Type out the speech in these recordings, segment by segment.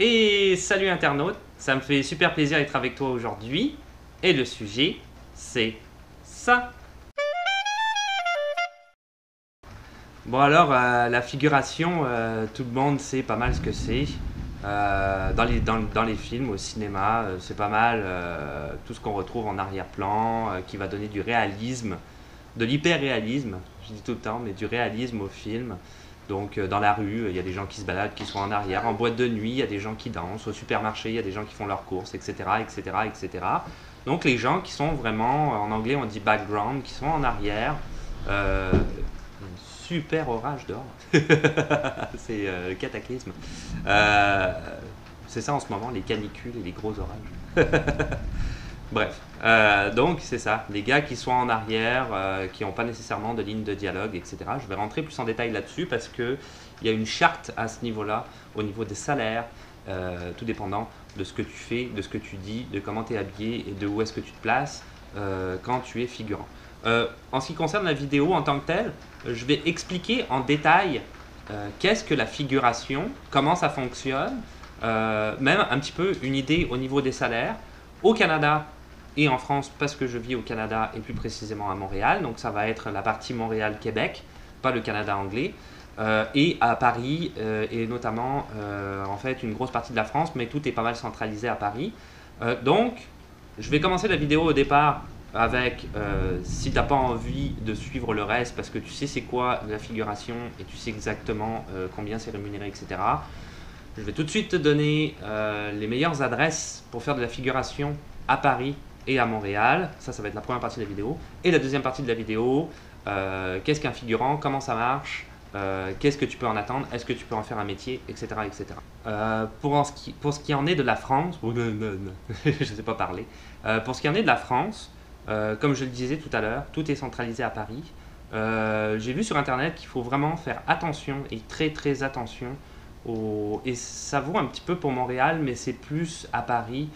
Et salut internaute, ça me fait super plaisir d'être avec toi aujourd'hui. Et le sujet, c'est ça. Bon alors, la figuration, tout le monde sait pas mal ce que c'est. Dans les films, au cinéma, c'est pas mal tout ce qu'on retrouve en arrière-plan, qui va donner du réalisme, de l'hyper-réalisme, je dis tout le temps, mais du réalisme au film. Donc dans la rue, il y a des gens qui se baladent, qui sont en arrière. En boîte de nuit, il y a des gens qui dansent. Au supermarché, il y a des gens qui font leurs courses, etc., etc., etc. Donc les gens qui sont vraiment, en anglais on dit background, qui sont en arrière. Super orage dehors. C'est cataclysme. Euh, c'est ça en ce moment, les canicules et les gros orages. Bref, donc c'est ça, les gars qui sont en arrière, qui n'ont pas nécessairement de ligne de dialogue, etc. Je vais rentrer plus en détail là-dessus parce qu'il y a une charte à ce niveau-là, au niveau des salaires, tout dépendant de ce que tu fais, de ce que tu dis, de comment tu es habillé et de où est-ce que tu te places quand tu es figurant. En ce qui concerne la vidéo en tant que telle, je vais expliquer en détail qu'est-ce que la figuration, comment ça fonctionne, même un petit peu une idée au niveau des salaires. Au Canada et en France, parce que je vis au Canada et plus précisément à Montréal, donc ça va être la partie Montréal-Québec, pas le Canada anglais, et à Paris, et notamment en fait une grosse partie de la France, mais tout est pas mal centralisé à Paris. Donc, je vais commencer la vidéo au départ avec, si t'as pas envie de suivre le reste, parce que tu sais c'est quoi la figuration et tu sais exactement combien c'est rémunéré, etc. Je vais tout de suite te donner les meilleures adresses pour faire de la figuration à Paris et à Montréal. Ça va être la première partie de la vidéo. Et la deuxième partie de la vidéo, qu'est-ce qu'un figurant, comment ça marche, qu'est-ce que tu peux en attendre, est-ce que tu peux en faire un métier, etc. etc. Pour ce qui en est de la France, je ne sais pas parler, pour ce qui en est de la France, comme je le disais tout à l'heure, tout est centralisé à Paris. J'ai vu sur internet qu'il faut vraiment faire attention et très très attention et ça vaut un petit peu pour Montréal, mais c'est plus à Paris,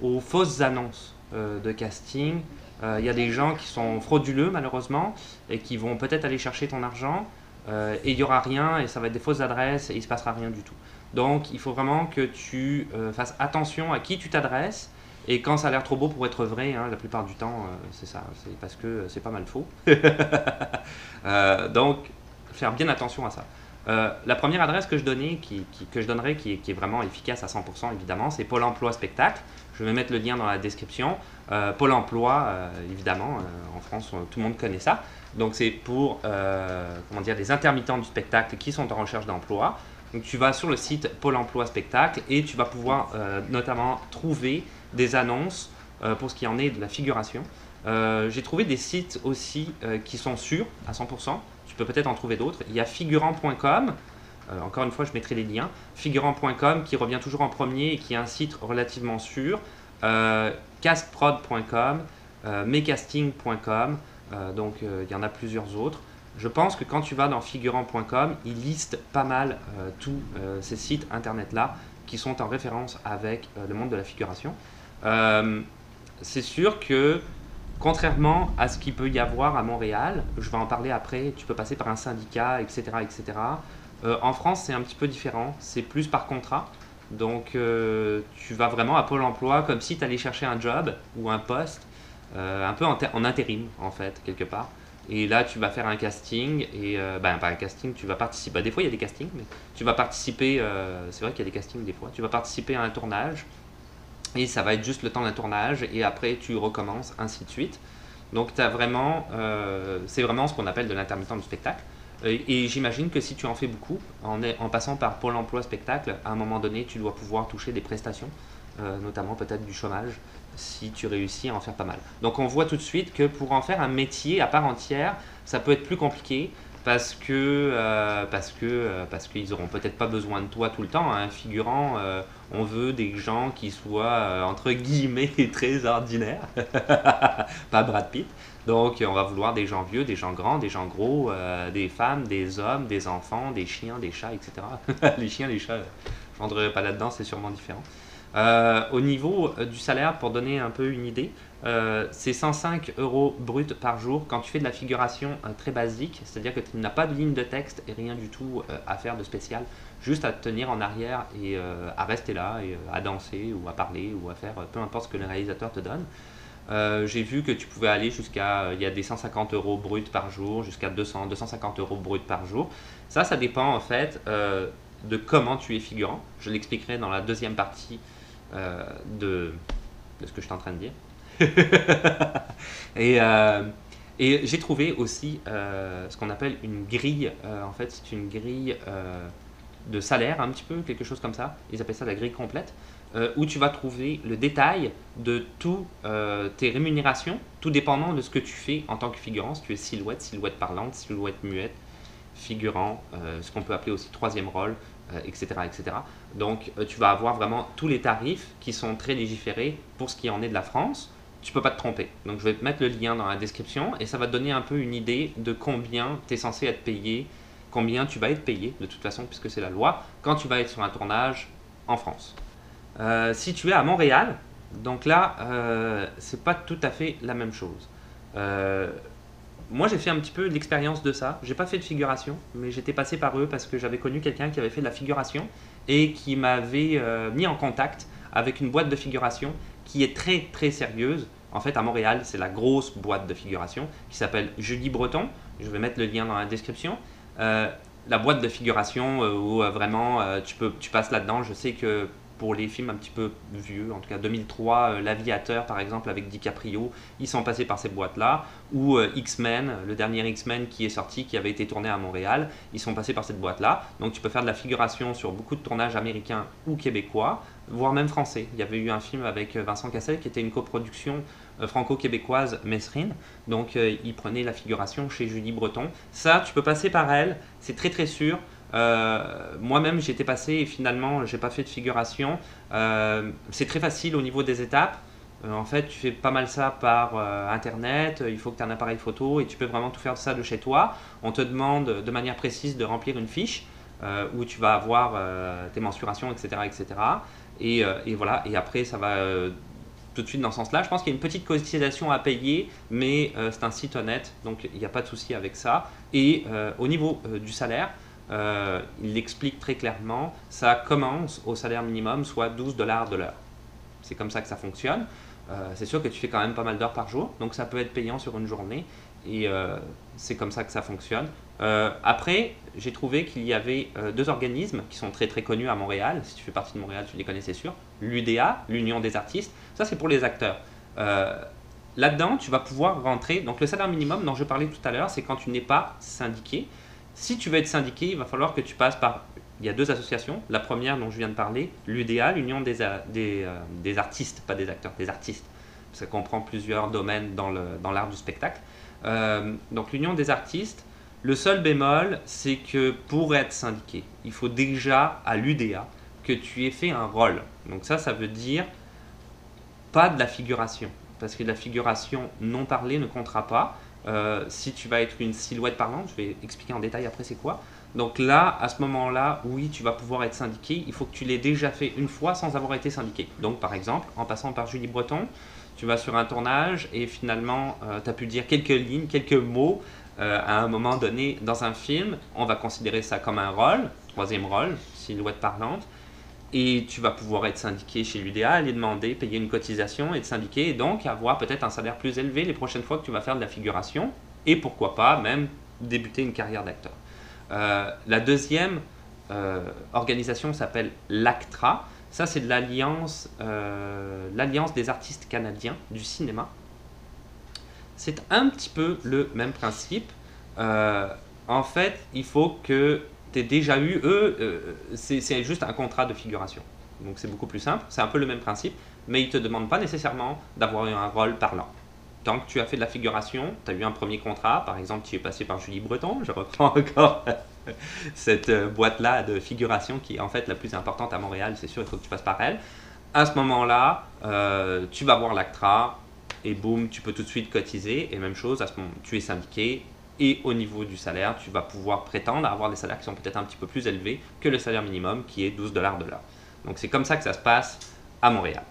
aux fausses annonces de casting. Il y a des gens qui sont frauduleux malheureusement et qui vont peut-être aller chercher ton argent et il n'y aura rien et ça va être des fausses adresses et il ne se passera rien du tout. Donc il faut vraiment que tu fasses attention à qui tu t'adresses et quand ça a l'air trop beau pour être vrai, hein, la plupart du temps c'est ça, c'est parce que c'est pas mal faux. Donc faire bien attention à ça. La première adresse que je donnerai, qui est vraiment efficace à 100% évidemment, c'est Pôle emploi spectacle. Je vais mettre le lien dans la description. Pôle emploi, évidemment, en France, tout le monde connaît ça. Donc c'est pour comment dire, des intermittents du spectacle qui sont en recherche d'emploi. Donc tu vas sur le site Pôle emploi spectacle et tu vas pouvoir notamment trouver des annonces pour ce qui en est de la figuration. J'ai trouvé des sites aussi qui sont sûrs à 100%. Tu peux peut-être en trouver d'autres. Il y a figurant.com. Encore une fois, je mettrai les liens. Figurant.com qui revient toujours en premier et qui est un site relativement sûr. Castprod.com, mecasting.com. Donc il y en a plusieurs autres. Je pense que quand tu vas dans figurant.com, ils listent pas mal tous ces sites internet-là qui sont en référence avec le monde de la figuration. C'est sûr que contrairement à ce qu'il peut y avoir à Montréal, je vais en parler après, tu peux passer par un syndicat, etc. etc. En France, c'est un petit peu différent, c'est plus par contrat. Donc, tu vas vraiment à Pôle emploi comme si tu allais chercher un job ou un poste, un peu en intérim, en fait, quelque part. Et là, tu vas faire un casting, et pas un casting, tu vas participer. Des fois, il y a des castings, mais tu vas participer, c'est vrai qu'il y a des castings des fois, tu vas participer à un tournage et ça va être juste le temps d'un tournage et après tu recommences, ainsi de suite. Donc c'est vraiment ce qu'on appelle de l'intermittent du spectacle. Et j'imagine que si tu en fais beaucoup, en passant par Pôle emploi spectacle, à un moment donné, tu dois pouvoir toucher des prestations, notamment peut-être du chômage, si tu réussis à en faire pas mal. Donc on voit tout de suite que pour en faire un métier à part entière, ça peut être plus compliqué parce qu'ils n'auront peut-être pas besoin de toi tout le temps. Un figurant, on veut des gens qui soient entre guillemets très ordinaires, pas Brad Pitt. Donc on va vouloir des gens vieux, des gens grands, des gens gros, des femmes, des hommes, des enfants, des chiens, des chats, etc. Les chiens, les chats, je rentrerai pas là-dedans, c'est sûrement différent. Au niveau du salaire, pour donner un peu une idée, c'est 105 euros brut par jour quand tu fais de la figuration très basique, c'est-à-dire que tu n'as pas de ligne de texte et rien du tout à faire de spécial, juste à te tenir en arrière et à rester là, et à danser ou à parler ou à faire peu importe ce que le réalisateur te donne. J'ai vu que tu pouvais aller jusqu'à, il y a des 150 euros brut par jour, jusqu'à 200, 250 euros brut par jour. Ça dépend en fait de comment tu es figurant. Je l'expliquerai dans la deuxième partie de ce que je suis en train de dire. et et j'ai trouvé aussi ce qu'on appelle une grille. En fait, c'est une grille de salaire, un petit peu, quelque chose comme ça. Ils appellent ça la grille complète, où tu vas trouver le détail de toutes tes rémunérations, tout dépendant de ce que tu fais en tant que figurant. Si tu es silhouette, silhouette parlante, silhouette muette, figurant, ce qu'on peut appeler aussi troisième rôle, etc., etc. Donc, tu vas avoir vraiment tous les tarifs qui sont très légiférés pour ce qui en est de la France. Tu peux pas te tromper. Donc, je vais te mettre le lien dans la description et ça va te donner un peu une idée de combien tu es censé être payé, combien tu vas être payé, de toute façon, puisque c'est la loi, quand tu vas être sur un tournage en France. Si tu es à Montréal, donc là, c'est pas tout à fait la même chose. Moi, j'ai fait un petit peu l'expérience de ça. J'ai pas fait de figuration, mais j'étais passé par eux parce que j'avais connu quelqu'un qui avait fait de la figuration et qui m'avait mis en contact avec une boîte de figuration qui est très très sérieuse. En fait, à Montréal, c'est la grosse boîte de figuration qui s'appelle Julie Breton. Je vais mettre le lien dans la description. La boîte de figuration où vraiment tu passes là-dedans. Je sais que pour les films un petit peu vieux, en tout cas 2003, L'Aviateur par exemple avec DiCaprio, ils sont passés par ces boîtes-là, ou X-Men, le dernier X-Men qui est sorti, qui avait été tourné à Montréal, ils sont passés par cette boîte-là. Donc tu peux faire de la figuration sur beaucoup de tournages américains ou québécois, voire même français. Il y avait eu un film avec Vincent Cassel qui était une coproduction franco-québécoise Mesrine, donc il prenait la figuration chez Julie Breton. Ça, tu peux passer par elle, c'est très très sûr. Moi-même j'y étais passé et finalement j'ai pas fait de figuration. C'est très facile au niveau des étapes. En fait, tu fais pas mal ça par internet, il faut que tu aies un appareil photo et tu peux vraiment tout faire ça de chez toi. On te demande de manière précise de remplir une fiche où tu vas avoir tes mensurations, etc. etc. Et voilà, et après ça va tout de suite dans ce sens-là. Je pense qu'il y a une petite cotisation à payer, mais c'est un site honnête, donc il n'y a pas de souci avec ça. Et au niveau du salaire, il l'explique très clairement, ça commence au salaire minimum, soit 12 $ de l'heure. C'est comme ça que ça fonctionne. C'est sûr que tu fais quand même pas mal d'heures par jour, donc ça peut être payant sur une journée, et c'est comme ça que ça fonctionne. Après, j'ai trouvé qu'il y avait deux organismes qui sont très très connus à Montréal. Si tu fais partie de Montréal, tu les connais, c'est sûr. L'UDA, l'Union des artistes, ça c'est pour les acteurs. Là-dedans, tu vas pouvoir rentrer. Donc le salaire minimum dont je parlais tout à l'heure, c'est quand tu n'es pas syndiqué. Si tu veux être syndiqué, il va falloir que tu passes par... Il y a deux associations. La première dont je viens de parler, l'UDA, l'Union des artistes, pas des acteurs, des artistes. Ça comprend plusieurs domaines dans l'art du spectacle. Donc l'Union des artistes, le seul bémol, c'est que pour être syndiqué, il faut déjà à l'UDA que tu aies fait un rôle. Donc ça veut dire pas de la figuration. Parce que la figuration non parlée ne comptera pas. Si tu vas être une silhouette parlante, je vais expliquer en détail après c'est quoi. Donc là, à ce moment-là, oui, tu vas pouvoir être syndiqué. Il faut que tu l'aies déjà fait une fois sans avoir été syndiqué. Donc par exemple, en passant par Julie Breton, tu vas sur un tournage et finalement, tu as pu dire quelques lignes, quelques mots à un moment donné dans un film. On va considérer ça comme un rôle, troisième rôle, silhouette parlante. Et tu vas pouvoir être syndiqué chez l'UDA, aller demander, payer une cotisation, être syndiqué et donc avoir peut-être un salaire plus élevé les prochaines fois que tu vas faire de la figuration et pourquoi pas même débuter une carrière d'acteur. La deuxième organisation s'appelle l'ACTRA. Ça, c'est de l'Alliance des artistes canadiens du cinéma. C'est un petit peu le même principe. En fait, il faut que tu aies déjà eu, c'est juste un contrat de figuration. Donc c'est beaucoup plus simple, c'est un peu le même principe, mais ils ne te demandent pas nécessairement d'avoir eu un rôle parlant. Tant que tu as fait de la figuration, tu as eu un premier contrat, par exemple tu es passé par Julie Breton, je reprends encore cette boîte-là de figuration qui est en fait la plus importante à Montréal, c'est sûr, il faut que tu passes par elle. À ce moment-là, tu vas voir l'ACTRA et boum, tu peux tout de suite cotiser, et même chose, à ce moment, tu es syndiqué, et au niveau du salaire, tu vas pouvoir prétendre à avoir des salaires qui sont peut-être un petit peu plus élevés que le salaire minimum qui est 12 $ de l'heure. Donc c'est comme ça que ça se passe à Montréal.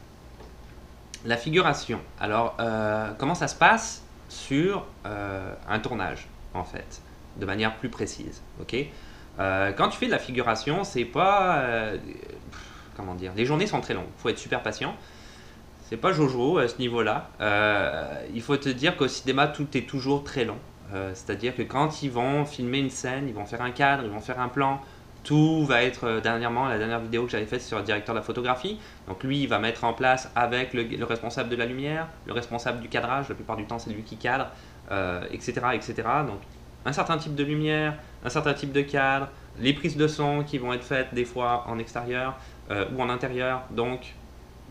La figuration. Alors, comment ça se passe sur un tournage, en fait, de manière plus précise, ok. Quand tu fais de la figuration, c'est pas... comment dire, les journées sont très longues, il faut être super patient. C'est pas Jojo à ce niveau-là. Il faut te dire qu'au cinéma, tout est toujours très long. C'est-à-dire que quand ils vont filmer une scène, ils vont faire un cadre, ils vont faire un plan, tout va être, dernièrement, la dernière vidéo que j'avais faite sur le directeur de la photographie. Donc lui, il va mettre en place avec le responsable de la lumière, le responsable du cadrage, la plupart du temps c'est lui qui cadre, etc., etc. Donc un certain type de lumière, un certain type de cadre, les prises de son qui vont être faites des fois en extérieur ou en intérieur. Donc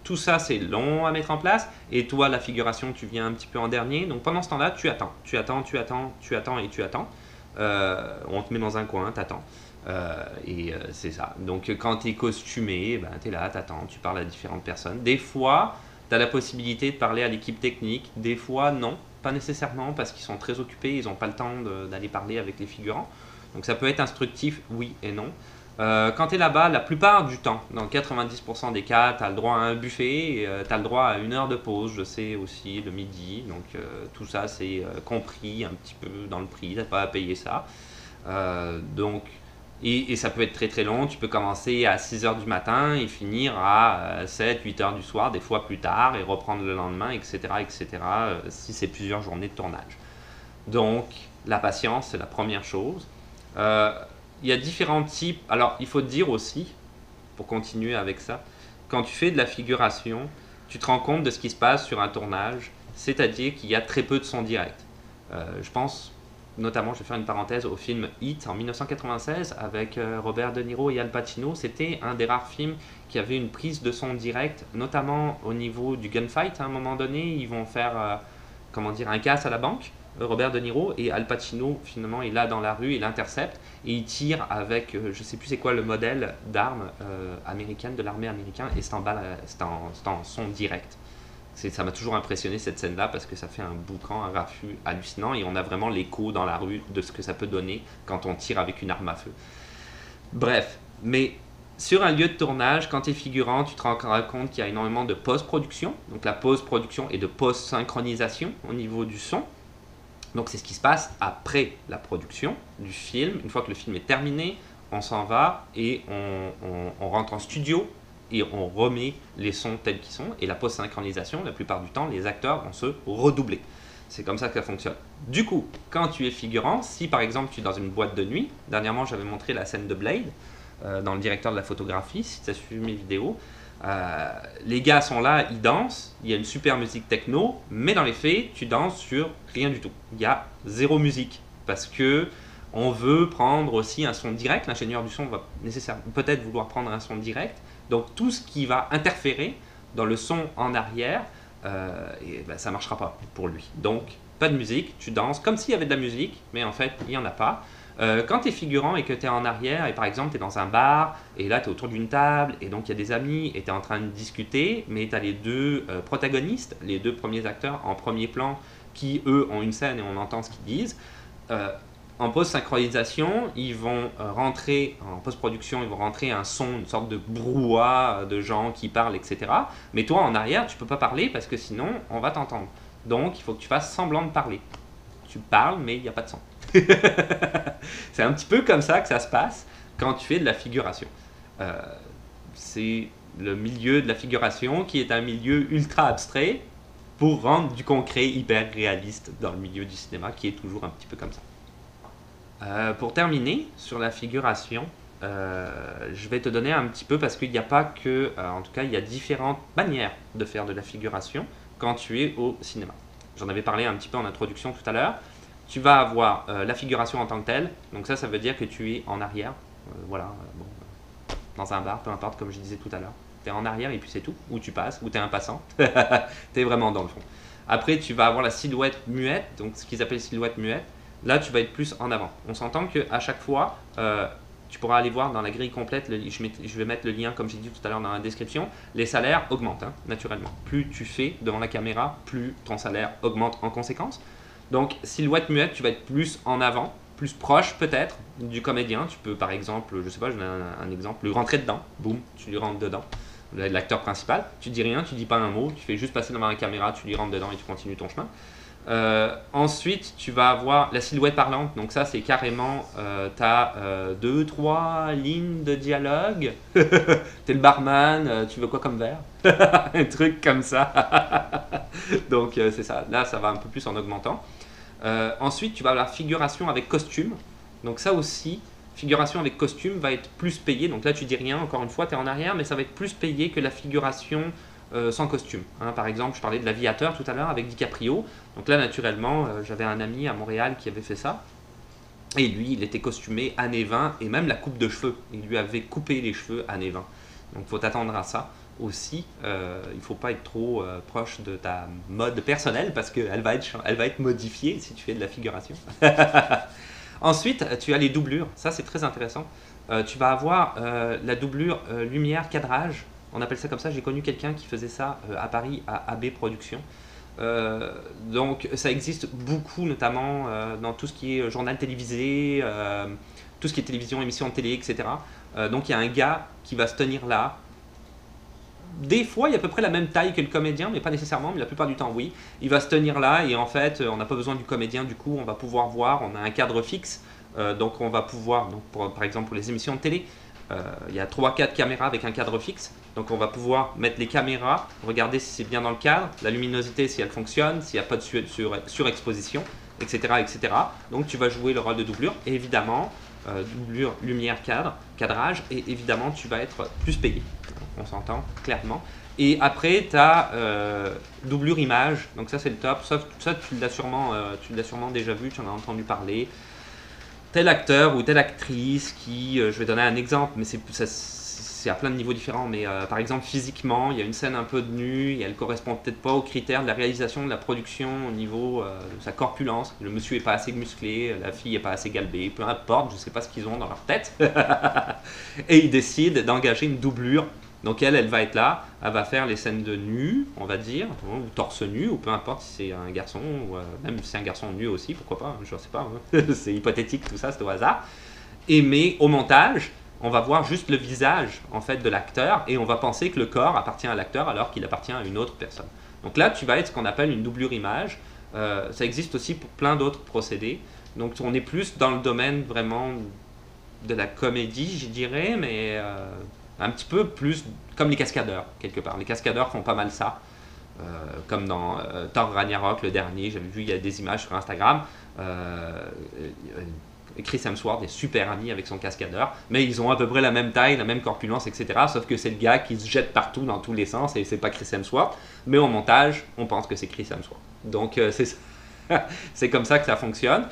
tout ça, c'est long à mettre en place. Et toi, la figuration, tu viens un petit peu en dernier. Donc pendant ce temps-là, tu attends. Tu attends, tu attends, tu attends et tu attends. On te met dans un coin, t'attends. C'est ça. Donc quand tu es costumé, ben, tu es là, t'attends, tu parles à différentes personnes. Des fois, tu as la possibilité de parler à l'équipe technique. Des fois, non. Pas nécessairement parce qu'ils sont très occupés, ils n'ont pas le temps d'aller parler avec les figurants. Donc ça peut être instructif, oui et non. Quand tu es là-bas, la plupart du temps, dans 90% des cas, tu as le droit à un buffet, tu as le droit à 1 heure de pause, je sais aussi, le midi. Donc tout ça, c'est compris un petit peu dans le prix, tu n'as pas à payer ça. Donc, et ça peut être très très long, tu peux commencer à 6h du matin et finir à 7-8h du soir, des fois plus tard, et reprendre le lendemain, etc. etc. Si c'est plusieurs journées de tournage. Donc, la patience, c'est la première chose. Il y a différents types. Alors, il faut te dire aussi, pour continuer avec ça, quand tu fais de la figuration, tu te rends compte de ce qui se passe sur un tournage, c'est-à-dire qu'il y a très peu de son direct. Je pense, notamment, je vais faire une parenthèse, au film Heat en 1996 avec Robert De Niro et Al Pacino. C'était un des rares films qui avait une prise de son direct, notamment au niveau du gunfight. À un moment donné, ils vont faire comment dire, un casse à la banque. Robert De Niro, et Al Pacino finalement est là dans la rue, il intercepte et il tire avec je sais plus c'est quoi le modèle d'arme américaine de l'armée américaine, et c'est en son direct. Ça m'a toujours impressionné cette scène là parce que ça fait un boucan, un raffut hallucinant, et on a vraiment l'écho dans la rue de ce que ça peut donner quand on tire avec une arme à feu. Bref, mais sur un lieu de tournage, quand tu es figurant, tu te rends compte qu'il y a énormément de post-production, donc la post-production et de post-synchronisation au niveau du son. Donc c'est ce qui se passe après la production du film. Une fois que le film est terminé, on s'en va et on rentre en studio et on remet les sons tels qu'ils sont. Et la post-synchronisation, la plupart du temps, les acteurs vont se redoubler. C'est comme ça que ça fonctionne. Du coup, quand tu es figurant, si par exemple tu es dans une boîte de nuit, dernièrement j'avais montré la scène de Blade dans le directeur de la photographie, si tu as suivi mes vidéos, les gars sont là, ils dansent, il y a une super musique techno, mais dans les faits, tu danses sur rien du tout. Il y a zéro musique parce que on veut prendre aussi un son direct. L'ingénieur du son va nécessairement peut-être vouloir prendre un son direct. Donc tout ce qui va interférer dans le son en arrière, ça ne marchera pas pour lui. Donc pas de musique, tu danses comme s'il y avait de la musique, mais en fait il n'y en a pas. Quand tu es figurant et que tu es en arrière, et par exemple tu es dans un bar, et là tu es autour d'une table, et donc il y a des amis, et tu es en train de discuter, mais tu as les deux protagonistes, les deux premiers acteurs en premier plan, qui eux ont une scène et on entend ce qu'ils disent. En post-synchronisation, ils vont rentrer, en post-production, ils vont rentrer un son, une sorte de brouhaha de gens qui parlent, etc. Mais toi en arrière, tu peux pas parler parce que sinon on va t'entendre. Donc il faut que tu fasses semblant de parler. Tu parles, mais il n'y a pas de son. C'est un petit peu comme ça que ça se passe quand tu fais de la figuration. C'est le milieu de la figuration qui est un milieu ultra abstrait pour rendre du concret hyper réaliste dans le milieu du cinéma qui est toujours un petit peu comme ça. Pour terminer sur la figuration, je vais te donner un petit peu, parce qu'il n'y a pas que, en tout cas il y a différentes manières de faire de la figuration quand tu es au cinéma. J'en avais parlé un petit peu en introduction tout à l'heure. Tu vas avoir la figuration en tant que telle, donc ça veut dire que tu es en arrière, dans un bar, peu importe, comme je disais tout à l'heure. Tu es en arrière et puis c'est tout, ou tu passes, ou tu es un passant, tu es vraiment dans le fond. Après tu vas avoir la silhouette muette, donc ce qu'ils appellent silhouette muette, là tu vas être plus en avant. On s'entend qu'à chaque fois, tu pourras aller voir dans la grille complète, je vais mettre le lien comme j'ai dit tout à l'heure dans la description, les salaires augmentent naturellement. Plus tu fais devant la caméra, plus ton salaire augmente en conséquence. Donc silhouette muette, tu vas être plus en avant, plus proche peut-être du comédien. Tu peux par exemple, je sais pas, je donne un exemple, lui rentrer dedans, boum, tu lui rentres dedans. l'acteur principal. Tu dis rien, tu dis pas un mot, tu fais juste passer devant la caméra, tu lui rentres dedans et tu continues ton chemin. Ensuite, tu vas avoir la silhouette parlante. Donc ça, c'est carrément, tu as 2-3 lignes de dialogue. T'es le barman, tu veux quoi comme verre? Un truc comme ça. Donc c'est ça. Là, ça va un peu plus en augmentant. Ensuite, tu vas avoir la figuration avec costume. Donc ça aussi, figuration avec costume va être plus payé. Donc là, tu dis rien, encore une fois, tu es en arrière, mais ça va être plus payé que la figuration sans costume. Hein, par exemple, je parlais de l'Aviateur tout à l'heure avec DiCaprio. Donc là, naturellement, j'avais un ami à Montréal qui avait fait ça. Et lui, il était costumé années 20 et même la coupe de cheveux. Il lui avait coupé les cheveux années 20. Donc il faut t'attendre à ça aussi. Il ne faut pas être trop proche de ta mode personnelle parce qu'elle va être modifiée si tu fais de la figuration. Ensuite, tu as les doublures. Ça, c'est très intéressant. Tu vas avoir la doublure lumière cadrage. On appelle ça comme ça. J'ai connu quelqu'un qui faisait ça à Paris, à AB Productions. Donc, ça existe beaucoup, notamment dans tout ce qui est journal télévisé, tout ce qui est télévision, émission de télé, etc. Donc, il y a un gars qui va se tenir là. Des fois, il y a à peu près la même taille que le comédien, mais pas nécessairement, mais la plupart du temps, oui. Il va se tenir là et en fait, on n'a pas besoin du comédien, du coup, on va pouvoir voir, on a un cadre fixe, donc on va pouvoir, donc par exemple pour les émissions de télé, il y a 3-4 caméras avec un cadre fixe, donc on va pouvoir mettre les caméras, regarder si c'est bien dans le cadre, la luminosité si elle fonctionne, s'il n'y a pas de surexposition, etc., etc. Donc tu vas jouer le rôle de doublure, et évidemment, doublure, lumière, cadrage, et évidemment tu vas être plus payé. On s'entend clairement. Et après, tu as doublure image, donc ça c'est le top. Ça, tu l'as sûrement déjà vu, tu en as entendu parler. Tel acteur ou telle actrice qui, je vais donner un exemple, mais c'est à plein de niveaux différents, mais par exemple physiquement, il y a une scène un peu de nu, et elle correspond peut-être pas aux critères de la réalisation, de la production au niveau de sa corpulence. Le monsieur est pas assez musclé, la fille est pas assez galbée, peu importe, je sais pas ce qu'ils ont dans leur tête. Et ils décident d'engager une doublure. Donc elle va être là, elle va faire les scènes de nu, on va dire, ou torse nu, ou peu importe si c'est un garçon, ou même si c'est un garçon nu aussi, pourquoi pas, je ne sais pas, hein. C'est hypothétique tout ça, c'est au hasard. Mais au montage, on va voir juste le visage en fait de l'acteur et on va penser que le corps appartient à l'acteur alors qu'il appartient à une autre personne. Donc là, tu vas être ce qu'on appelle une doublure image. Ça existe aussi pour plein d'autres procédés. Donc on est plus dans le domaine vraiment de la comédie, je dirais, mais un petit peu plus comme les cascadeurs, quelque part. Les cascadeurs font pas mal ça, comme dans Thor Ragnarok, le dernier. J'avais vu, il y a des images sur Instagram. Chris Hemsworth est super ami avec son cascadeur, mais ils ont à peu près la même taille, la même corpulence, etc. Sauf que c'est le gars qui se jette partout dans tous les sens et c'est pas Chris Hemsworth. Mais au montage, on pense que c'est Chris Hemsworth. Donc c'est comme ça que ça fonctionne.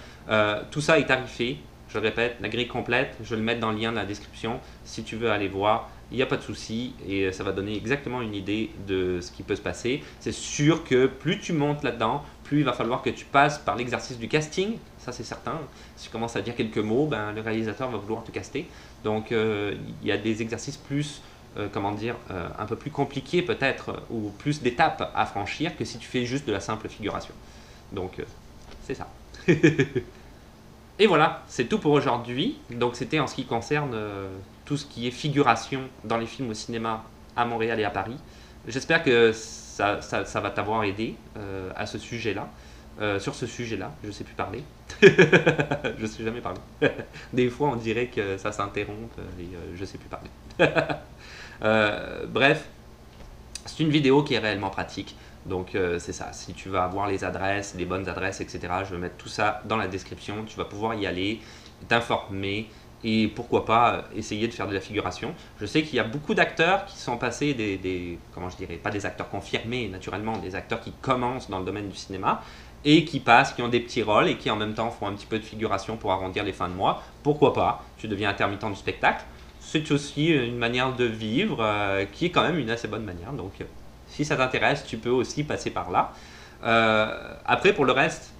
Tout ça est tarifé. Je le répète, la grille complète, je vais le mettre dans le lien de la description. Si tu veux aller voir, il n'y a pas de souci et ça va donner exactement une idée de ce qui peut se passer. C'est sûr que plus tu montes là-dedans, plus il va falloir que tu passes par l'exercice du casting. Ça, c'est certain. Si tu commences à dire quelques mots, ben, le réalisateur va vouloir te caster. Donc, il y a des exercices plus, un peu plus compliqués peut-être, ou plus d'étapes à franchir que si tu fais juste de la simple figuration. Donc, c'est ça. Et voilà, c'est tout pour aujourd'hui. Donc c'était en ce qui concerne tout ce qui est figuration dans les films au cinéma à Montréal et à Paris. J'espère que ça va t'avoir aidé à ce sujet-là. Sur ce sujet-là, je ne sais plus parler. Je ne sais jamais parler. Des fois, on dirait que ça s'interrompt et je ne sais plus parler. Bref, c'est une vidéo qui est réellement pratique. Donc c'est ça, si tu vas avoir les adresses, les bonnes adresses, etc., je vais mettre tout ça dans la description, tu vas pouvoir y aller, t'informer et pourquoi pas essayer de faire de la figuration. Je sais qu'il y a beaucoup d'acteurs qui sont passés comment je dirais, pas des acteurs confirmés naturellement, des acteurs qui commencent dans le domaine du cinéma et qui passent, qui ont des petits rôles et qui en même temps font un petit peu de figuration pour arrondir les fins de mois. Pourquoi pas, tu deviens intermittent du spectacle. C'est aussi une manière de vivre qui est quand même une assez bonne manière, donc... Si ça t'intéresse, tu peux aussi passer par là. Après, pour le reste,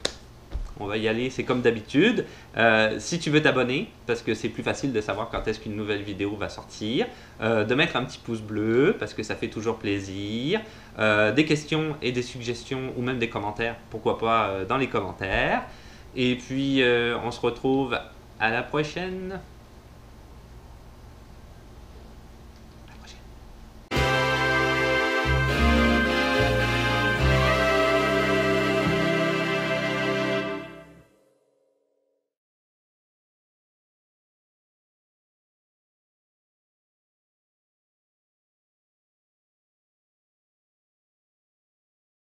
on va y aller, c'est comme d'habitude. Si tu veux t'abonner, parce que c'est plus facile de savoir quand est-ce qu'une nouvelle vidéo va sortir, de mettre un petit pouce bleu, parce que ça fait toujours plaisir. Des questions et des suggestions, ou même des commentaires, pourquoi pas dans les commentaires. Et puis, on se retrouve à la prochaine.